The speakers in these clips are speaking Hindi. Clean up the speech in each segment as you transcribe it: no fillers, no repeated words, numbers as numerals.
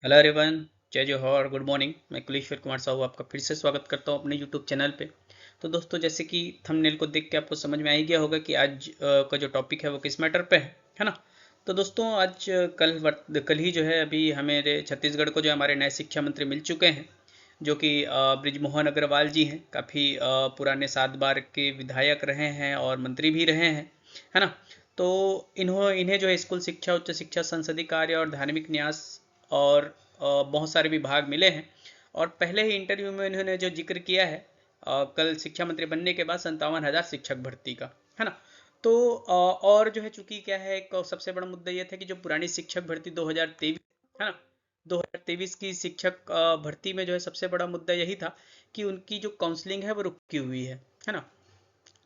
Hello everyone. जय जोहर, गुड मॉर्निंग। मैं कुलेश्वर कुमार साहू आपका फिर से स्वागत करता हूं अपने यूट्यूब चैनल पे। तो दोस्तों, जैसे कि थंबनेल को देख के आपको समझ में आ ही गया होगा कि आज का जो टॉपिक है वो किस मैटर पे है ना। तो दोस्तों, आज कल ही जो है अभी हमारे छत्तीसगढ़ को जो हमारे नए शिक्षा मंत्री मिल चुके हैं, जो कि बृजमोहन अग्रवाल जी हैं। काफ़ी पुराने 7 बार के विधायक रहे हैं और मंत्री भी रहे हैं, है ना। तो इन्हें जो है स्कूल शिक्षा, उच्च शिक्षा, संसदीय कार्य और धार्मिक न्यास और बहुत सारे विभाग मिले हैं। और पहले ही इंटरव्यू में इन्होंने जो जिक्र किया है कल शिक्षा मंत्री बनने के बाद 57,000 शिक्षक भर्ती का, है ना। तो और जो है, चूंकि क्या है, एक सबसे बड़ा मुद्दा ये था कि जो पुरानी शिक्षक भर्ती 2023, है ना, 2023 की शिक्षक भर्ती में जो है सबसे बड़ा मुद्दा यही था कि उनकी जो काउंसलिंग है वो रुकी हुई है ना।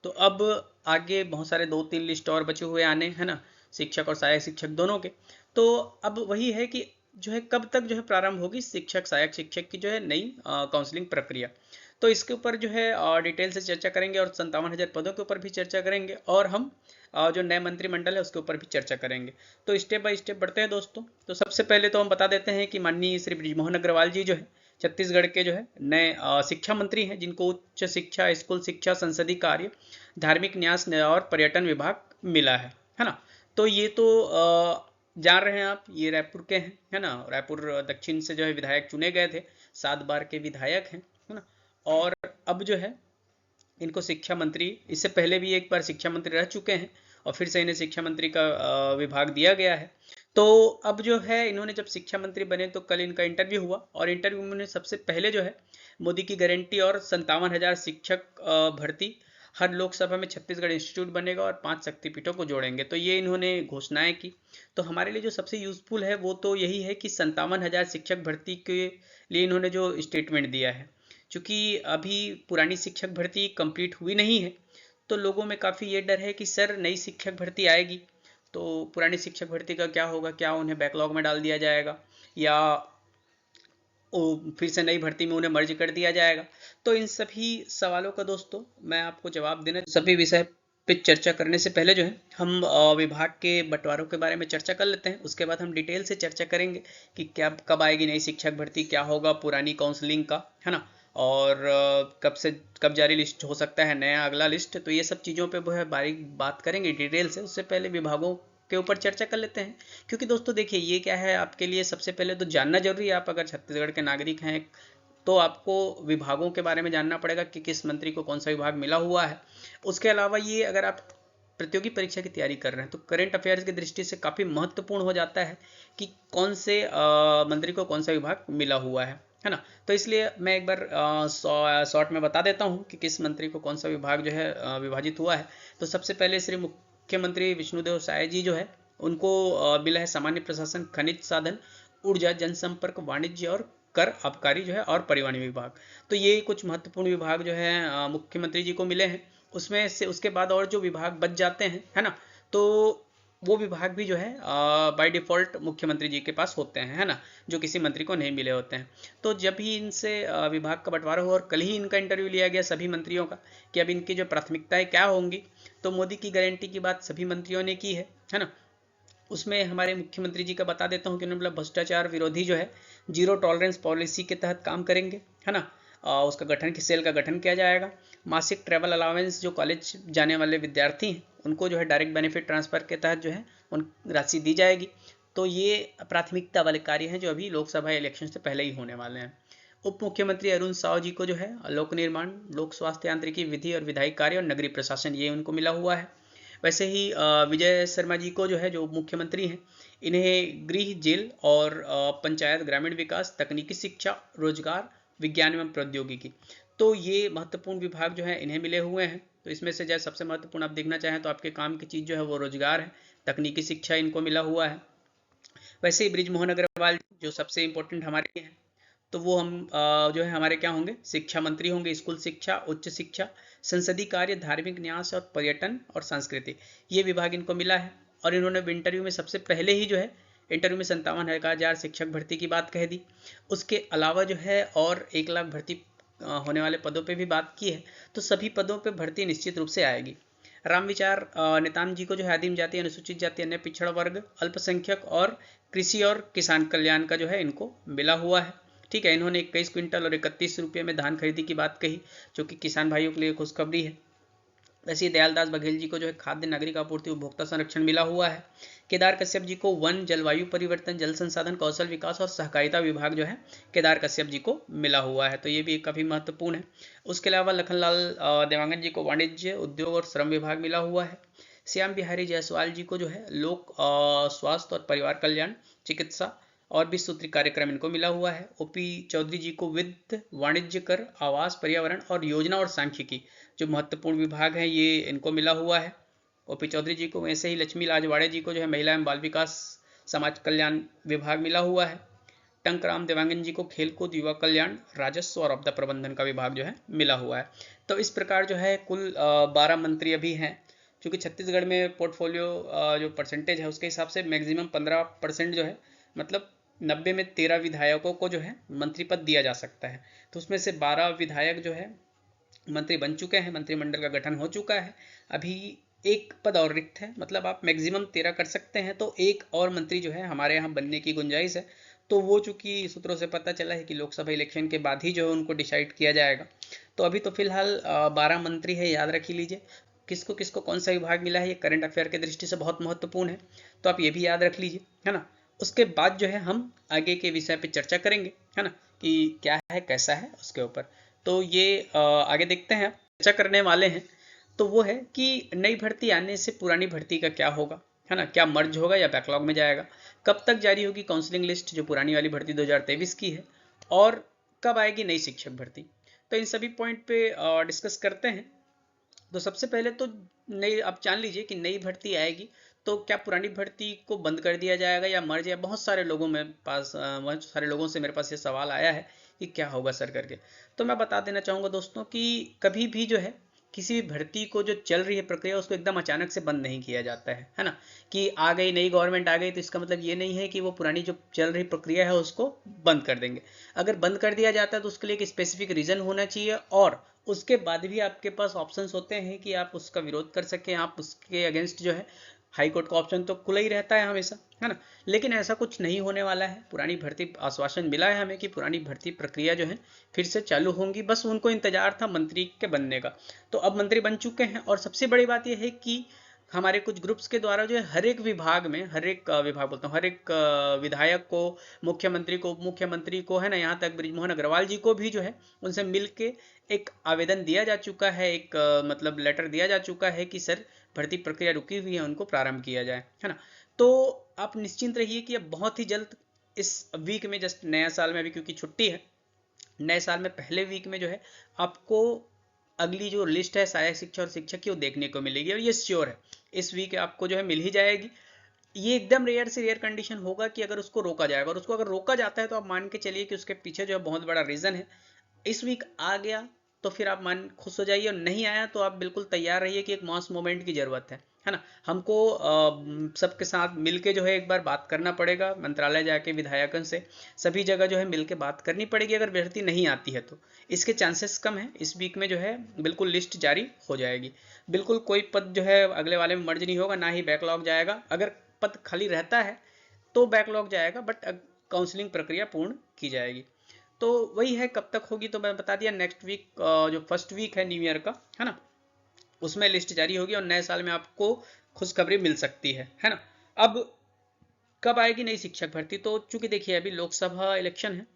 तो अब आगे बहुत सारे 2-3 लिस्ट और बचे हुए आने, है ना, शिक्षक और सहायक शिक्षक दोनों के। तो अब वही है कि जो है कब तक जो है प्रारंभ होगी शिक्षक सहायक शिक्षक की जो है नई काउंसलिंग प्रक्रिया। तो इसके ऊपर जो है डिटेल से चर्चा करेंगे और 57,000 पदों के ऊपर भी चर्चा करेंगे, और हम जो नए मंत्रिमंडल है उसके ऊपर भी चर्चा करेंगे। तो स्टेप बाय स्टेप बढ़ते हैं दोस्तों। तो सबसे पहले तो हम बता देते हैं कि माननीय श्री बृजमोहन अग्रवाल जी जो है छत्तीसगढ़ के जो है नए शिक्षा मंत्री हैं, जिनको उच्च शिक्षा, स्कूल शिक्षा, संसदीय कार्य, धार्मिक न्यास और पर्यटन विभाग मिला है ना। तो ये तो जान रहे हैं आप, ये रायपुर के हैं, है ना। रायपुर दक्षिण से जो है विधायक चुने गए थे, 7 बार के विधायक हैं, है ना। और अब जो है इनको शिक्षा मंत्री, इससे पहले भी एक बार शिक्षा मंत्री रह चुके हैं और फिर से इन्हें शिक्षा मंत्री का विभाग दिया गया है। तो अब जो है इन्होंने जब शिक्षा मंत्री बने तो कल इनका इंटरव्यू हुआ, और इंटरव्यू में उन्होंने सबसे पहले जो है मोदी की गारंटी और 57,000 शिक्षक भर्ती, हर लोकसभा में छत्तीसगढ़ इंस्टीट्यूट बनेगा और 5 शक्तिपीठों को जोड़ेंगे, तो ये इन्होंने घोषणाएं की। तो हमारे लिए जो सबसे यूजफुल है वो तो यही है कि 57,000 शिक्षक भर्ती के लिए इन्होंने जो स्टेटमेंट दिया है, क्योंकि अभी पुरानी शिक्षक भर्ती कंप्लीट हुई नहीं है, तो लोगों में काफ़ी ये डर है कि सर नई शिक्षक भर्ती आएगी तो पुरानी शिक्षक भर्ती का क्या होगा, क्या उन्हें बैकलॉग में डाल दिया जाएगा, या फिर से नई भर्ती में उन्हें मर्ज कर दिया जाएगा। तो इन सभी सवालों का दोस्तों मैं आपको जवाब देना, सभी विषय पे चर्चा करने से पहले जो है हम विभाग के बंटवारों के बारे में चर्चा कर लेते हैं। उसके बाद हम डिटेल से चर्चा करेंगे कि क्या कब आएगी नई शिक्षक भर्ती, क्या होगा पुरानी काउंसलिंग का, है ना, और कब जारी लिस्ट हो सकता है नया अगला लिस्ट। तो ये सब चीज़ों पे वो है बारीक बात करेंगे डिटेल से। उससे पहले विभागों के ऊपर चर्चा कर लेते हैं, क्योंकि दोस्तों देखिए ये क्या है, आपके लिए सबसे पहले तो जानना जरूरी है। आप अगर छत्तीसगढ़ के नागरिक हैं तो आपको विभागों के बारे में जानना पड़ेगा कि किस मंत्री को कौन सा विभाग मिला हुआ है। उसके अलावा ये, अगर आप प्रतियोगी परीक्षा की तैयारी कर रहे हैं तो करंट अफेयर्स की दृष्टि से काफ़ी महत्वपूर्ण हो जाता है कि कौन से मंत्री को कौन सा विभाग मिला हुआ है ना। तो इसलिए मैं एक बार शॉर्ट में बता देता हूँ कि किस मंत्री को कौन सा विभाग जो है विभाजित हुआ है। तो सबसे पहले श्री मुख्यमंत्री विष्णुदेव साय जी जो है उनको मिला है सामान्य प्रशासन, खनिज साधन, ऊर्जा, जनसंपर्क, वाणिज्य और कर, आबकारी जो है और परिवहन विभाग। तो ये कुछ महत्वपूर्ण विभाग जो है मुख्यमंत्री जी को मिले हैं। उसमें से उसके बाद और जो विभाग बच जाते हैं, है ना, तो वो विभाग भी जो है बाय डिफॉल्ट मुख्यमंत्री जी के पास होते हैं, है ना, जो किसी मंत्री को नहीं मिले होते हैं। तो जब ही इनसे विभाग का बंटवारा हुआ और कल ही इनका इंटरव्यू लिया गया सभी मंत्रियों का कि अब इनकी जो प्राथमिकताएं क्या होंगी, तो मोदी की गारंटी की बात सभी मंत्रियों ने की है ना। उसमें हमारे मुख्यमंत्री जी का बता देता हूँ कि उन्होंने बोला भ्रष्टाचार विरोधी जो है जीरो टॉलरेंस पॉलिसी के तहत काम करेंगे, है ना। उसका गठन, सेल का गठन किया जाएगा। मासिक ट्रैवल अलाउंस जो कॉलेज जाने वाले विद्यार्थी हैं उनको जो है डायरेक्ट बेनिफिट ट्रांसफर के तहत जो है उन राशि दी जाएगी। तो ये प्राथमिकता वाले कार्य हैं जो अभी लोकसभा इलेक्शन से पहले ही होने वाले हैं। उप मुख्यमंत्री अरुण साव जी को जो है लोक निर्माण, लोक स्वास्थ्य यांत्रिकी, विधि और विधायी कार्य और नगरीय प्रशासन, ये उनको मिला हुआ है। वैसे ही विजय शर्मा जी को जो है जो मुख्यमंत्री हैं, इन्हें गृह, जेल और पंचायत, ग्रामीण विकास, तकनीकी शिक्षा, रोजगार, विज्ञान एवं प्रौद्योगिकी, तो ये महत्वपूर्ण विभाग जो है इन्हें मिले हुए हैं। तो इसमें से जैसे सबसे महत्वपूर्ण आप देखना चाहें तो आपके काम की चीज़ जो है वो रोजगार है, तकनीकी शिक्षा इनको मिला हुआ है। वैसे ही बृजमोहन अग्रवाल जो सबसे इंपॉर्टेंट हमारे हैं, तो वो हम जो है हमारे क्या होंगे, शिक्षा मंत्री होंगे। स्कूल शिक्षा, उच्च शिक्षा, संसदीय कार्य, धार्मिक न्यास और पर्यटन और संस्कृति, ये विभाग इनको मिला है। और इन्होंने इंटरव्यू में सबसे पहले ही जो है इंटरव्यू में 57,000 शिक्षक भर्ती की बात कह दी। उसके अलावा जो है और 1 लाख भर्ती होने वाले पदों पे भी बात की है। तो सभी पदों पे भर्ती निश्चित रूप से आएगी। रामविचार नेताम जी को जो है आदिम जाति, अनुसूचित जाति, अन्य पिछड़ा वर्ग, अल्पसंख्यक और कृषि और किसान कल्याण का जो है इनको मिला हुआ है। ठीक है, इन्होंने 21 क्विंटल और 31 रुपये में धान खरीदी की बात कही, जो कि किसान भाइयों के लिए खुशखबरी है। वैसे दयालदास बघेल जी को जो है खाद्य नागरिक आपूर्ति उपभोक्ता संरक्षण मिला हुआ है। केदार कश्यप जी को वन, जलवायु परिवर्तन, जल संसाधन, कौशल विकास और सहकारिता विभाग जो है केदार कश्यप जी को मिला हुआ है, तो ये भी काफी महत्वपूर्ण है। उसके अलावा लखनलाल देवांगन जी को वाणिज्य, उद्योग और श्रम विभाग मिला हुआ है। श्याम बिहारी जायसवाल जी को जो है लोक स्वास्थ्य और परिवार कल्याण, चिकित्सा और 20 सूत्री कार्यक्रम इनको मिला हुआ है। ओपी चौधरी जी को वित्त, वाणिज्य कर, आवास, पर्यावरण और योजना और सांख्यिकी जो महत्वपूर्ण विभाग हैं ये इनको मिला हुआ है ओपी चौधरी जी को। वैसे ही लक्ष्मी लाजवाड़े जी को जो है महिला एवं बाल विकास समाज कल्याण विभाग मिला हुआ है। टंकराम देवांगन जी को खेलकूद, युवा कल्याण, राजस्व और आपदा प्रबंधन का विभाग जो है मिला हुआ है। तो इस प्रकार जो है कुल 12 मंत्री अभी हैं, क्योंकि छत्तीसगढ़ में पोर्टफोलियो जो परसेंटेज है उसके हिसाब से मैक्सिमम 15% जो है, मतलब 90 में 13 विधायकों को जो है मंत्री पद दिया जा सकता है। तो उसमें से 12 विधायक जो है मंत्री बन चुके हैं, मंत्रिमंडल का गठन हो चुका है। अभी एक पद और रिक्त है, मतलब आप मैक्सिमम 13 कर सकते हैं, तो एक और मंत्री जो है हमारे यहाँ बनने की गुंजाइश है। तो वो चूंकि सूत्रों से पता चला है कि लोकसभा इलेक्शन के बाद ही जो है उनको डिसाइड किया जाएगा। तो अभी तो फिलहाल 12 मंत्री है, याद रख लीजिए। किसको किसको कौन सा विभाग मिला है, ये करंट अफेयर की दृष्टि से बहुत महत्वपूर्ण है, तो आप ये भी याद रख लीजिए, है ना। उसके बाद जो है हम आगे के विषय पे चर्चा करेंगे, है ना, कि क्या है कैसा है उसके ऊपर। तो ये आगे देखते हैं, चर्चा करने वाले हैं। तो वो है कि नई भर्ती आने से पुरानी भर्ती का क्या होगा, है ना, क्या मर्ज होगा या बैकलॉग में जाएगा, कब तक जारी होगी काउंसलिंग लिस्ट जो पुरानी वाली भर्ती 2023 की है, और कब आएगी नई शिक्षक भर्ती। तो इन सभी पॉइंट पे डिस्कस करते हैं। तो सबसे पहले तो नई, आप जान लीजिए कि नई भर्ती आएगी तो क्या पुरानी भर्ती को बंद कर दिया जाएगा या मर्ज, या बहुत सारे लोगों में पास बहुत सारे लोगों से मेरे पास ये सवाल आया है कि क्या होगा सर करके। तो मैं बता देना चाहूँगा दोस्तों कि कभी भी जो है किसी भी भर्ती को जो चल रही है प्रक्रिया उसको एकदम अचानक से बंद नहीं किया जाता है ना, कि आ गई नई गवर्नमेंट आ गई तो इसका मतलब ये नहीं है कि वो पुरानी जो चल रही प्रक्रिया है उसको बंद कर देंगे। अगर बंद कर दिया जाता है तो उसके लिए एक स्पेसिफिक रीजन होना चाहिए, और उसके बाद भी आपके पास ऑप्शंस होते हैं कि आप उसका विरोध कर सकें, आप उसके अगेंस्ट जो है हाई कोर्ट का ऑप्शन तो खुला ही रहता है हमेशा, है ना। लेकिन ऐसा कुछ नहीं होने वाला है। पुरानी भर्ती आश्वासन मिला है हमें कि पुरानी भर्ती प्रक्रिया जो है फिर से चालू होंगी, बस उनको इंतजार था मंत्री के बनने का। तो अब मंत्री बन चुके हैं, और सबसे बड़ी बात यह है कि हमारे कुछ ग्रुप्स के द्वारा जो है हर एक विभाग में, हर एक विभाग बोलता हूँ, हर एक विधायक को, मुख्यमंत्री को, उप मुख्यमंत्री को, है ना, यहाँ तक बृजमोहन अग्रवाल जी को भी जो है उनसे मिल के एक आवेदन दिया जा चुका है, एक मतलब लेटर दिया जा चुका है कि सर भर्ती प्रक्रिया रुकी हुई है, उनको प्रारंभ किया जाए, है ना। तो आप निश्चिंत रहिए कि अब बहुत ही जल्द इस वीक में, जस्ट नया साल में अभी क्योंकि छुट्टी है, नए साल में पहले वीक में जो है आपको अगली जो लिस्ट है सहायक शिक्षक और शिक्षक की वो देखने को मिलेगी, और ये श्योर है इस वीक आपको जो है मिल ही जाएगी। ये एकदम रेयर से रेयर कंडीशन होगा कि अगर उसको रोका जाएगा, और उसको अगर रोका जाता है तो आप मान के चलिए कि उसके पीछे जो है बहुत बड़ा रीजन है। इस वीक आ गया तो फिर आप मान खुश हो जाइए, और नहीं आया तो आप बिल्कुल तैयार रहिए कि एक मास मोमेंट की जरूरत है ना। हमको सबके साथ मिलके जो है एक बार बात करना पड़ेगा, मंत्रालय जाके विधायकों से सभी जगह जो है मिलके बात करनी पड़ेगी। अगर भर्ती नहीं आती है तो इसके चांसेस कम है, इस वीक में जो है बिल्कुल लिस्ट जारी हो जाएगी। बिल्कुल कोई पद जो है अगले वाले में मर्ज नहीं होगा, ना ही बैकलॉग जाएगा। अगर पद खाली रहता है तो बैकलॉग जाएगा, बट काउंसलिंग प्रक्रिया पूर्ण की जाएगी। तो वही है, कब तक होगी तो मैं बता दिया, नेक्स्ट वीक जो फर्स्ट वीक है न्यू ईयर का, है ना, उसमें लिस्ट जारी होगी और नए साल में आपको खुशखबरी मिल सकती है ना। अब कब आएगी नई शिक्षक भर्ती, तो चूंकि देखिए अभी लोकसभा इलेक्शन है,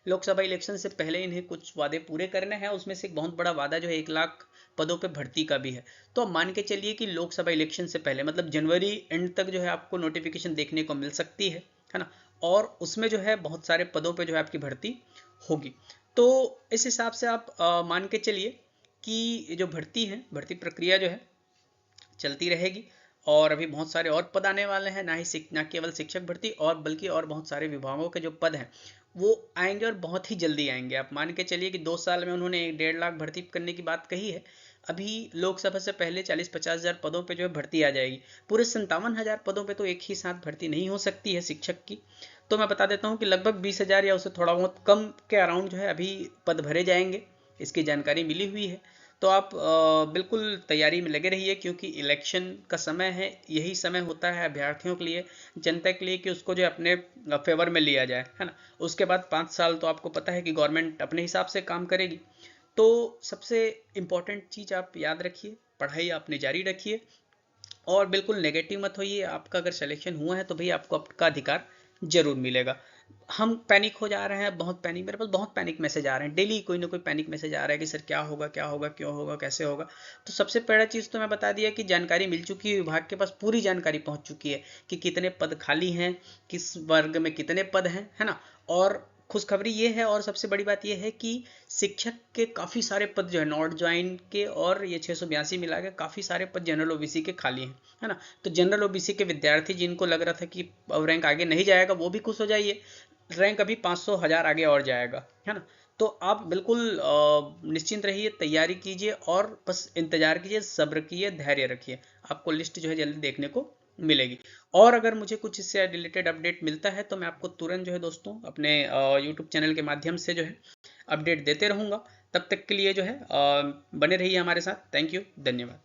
लोकसभा इलेक्शन से पहले इन्हें कुछ वादे पूरे करने हैं। उसमें से एक बहुत बड़ा वादा जो है 1 लाख पदों पे भर्ती का भी है। तो अब मान के चलिए कि लोकसभा इलेक्शन से पहले, मतलब जनवरी एंड तक जो है आपको नोटिफिकेशन देखने को मिल सकती है ना, और उसमें जो है बहुत सारे पदों पे जो है आपकी भर्ती होगी। तो इस हिसाब से आप मान के चलिए कि जो भर्ती है, भर्ती प्रक्रिया जो है चलती रहेगी, और अभी बहुत सारे और पद आने वाले हैं, ना केवल शिक्षक भर्ती, और बल्कि और बहुत सारे विभागों के जो पद हैं वो आएंगे, और बहुत ही जल्दी आएंगे। आप मान के चलिए कि 2 साल में उन्होंने 1.5 लाख भर्ती करने की बात कही है, अभी लोकसभा से पहले 40-50 हज़ार पदों पे जो है भर्ती आ जाएगी। पूरे 57,000 पदों पे तो एक ही साथ भर्ती नहीं हो सकती है शिक्षक की। तो मैं बता देता हूँ कि लगभग 20,000 या उससे थोड़ा बहुत कम के अराउंड जो है अभी पद भरे जाएंगे, इसकी जानकारी मिली हुई है। तो आप बिल्कुल तैयारी में लगे रहिए, क्योंकि इलेक्शन का समय है, यही समय होता है अभ्यर्थियों के लिए, जनता के लिए, कि उसको जो अपने फेवर में लिया जाए, है ना। उसके बाद 5 साल तो आपको पता है कि गवर्नमेंट अपने हिसाब से काम करेगी। तो सबसे इम्पोर्टेंट चीज़ आप याद रखिए, पढ़ाई आपने जारी रखिए और बिल्कुल नेगेटिव मत होइए। आपका अगर सिलेक्शन हुआ है तो भाई आपको आपका अधिकार जरूर मिलेगा। हम पैनिक हो जा रहे हैं, बहुत पैनिक, मेरे पास बहुत पैनिक मैसेज आ रहे हैं, डेली कोई ना कोई पैनिक मैसेज आ रहा है कि सर क्या होगा, क्या होगा, क्यों होगा, कैसे होगा। तो सबसे पहला चीज़ तो मैं बता दिया कि जानकारी मिल चुकी है, विभाग के पास पूरी जानकारी पहुंच चुकी है कि कितने पद खाली हैं, किस वर्ग में कितने पद हैं, है ना। और खुशखबरी ये है, और सबसे बड़ी बात ये है कि शिक्षक के काफ़ी सारे पद जो है नॉट ज्वाइन के और ये 682 मिला के काफ़ी सारे पद जनरल ओबीसी के खाली हैं, है ना। तो जनरल ओबीसी के विद्यार्थी जिनको लग रहा था कि अब रैंक आगे नहीं जाएगा, वो भी खुश हो जाइए, रैंक अभी 500 1000 आगे और जाएगा, है ना। तो आप बिल्कुल निश्चिंत रहिए, तैयारी कीजिए और बस इंतजार कीजिए, सब्र कीजिए, धैर्य रखिए, आपको लिस्ट जो है जल्दी देखने को मिलेगी। और अगर मुझे कुछ इससे रिलेटेड अपडेट मिलता है तो मैं आपको तुरंत जो है दोस्तों अपने यूट्यूब चैनल के माध्यम से जो है अपडेट देते रहूँगा। तब तक के लिए जो है बने रहिए हमारे साथ। थैंक यू, धन्यवाद।